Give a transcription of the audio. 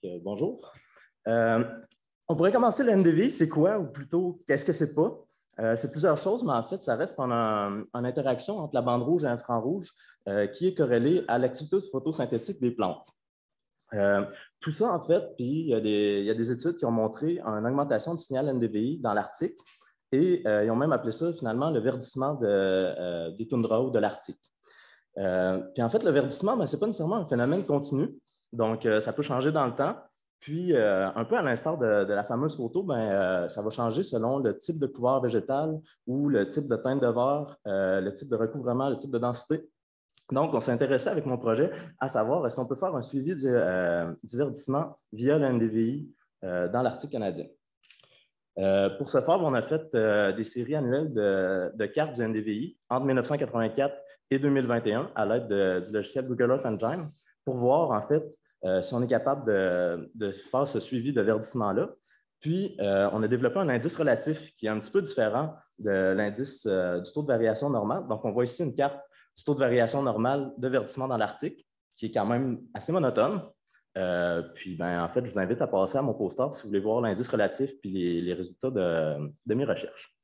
Bonjour. Euh, on pourrait commencer le NDVI, c'est quoi, ou plutôt, qu'est-ce que c'est pas? C'est plusieurs choses, mais en fait, ça reste en interaction entre la bande rouge et l'infrarouge qui est corrélée à l'activité photosynthétique des plantes. Euh, Tout ça, en fait, puis il y a des études qui ont montré une augmentation du signal NDVI dans l'Arctique et ils ont même appelé ça finalement le verdissement des toundras ou de l'Arctique. Puis en fait, le verdissement, ce n'est pas nécessairement un phénomène continu, donc ça peut changer dans le temps. Puis, un peu à l'instar de la fameuse photo, ça va changer selon le type de couvert végétal ou le type de teinte de verre, le type de recouvrement, le type de densité. Donc, on s'est intéressé avec mon projet à savoir est-ce qu'on peut faire un suivi du verdissement via le NDVI dans l'Arctique canadien. Pour ce faire, on a fait des séries annuelles de cartes du NDVI entre 1984 et 2021 à l'aide du logiciel Google Earth Engine pour voir en fait si on est capable de faire ce suivi de verdissement-là. Puis, on a développé un indice relatif qui est un petit peu différent de l'indice du taux de variation normal. Donc, on voit ici une carte du taux de variation normal de verdissement dans l'Arctique, qui est quand même assez monotone. En fait, je vous invite à passer à mon poster si vous voulez voir l'indice relatif puis les résultats de mes recherches.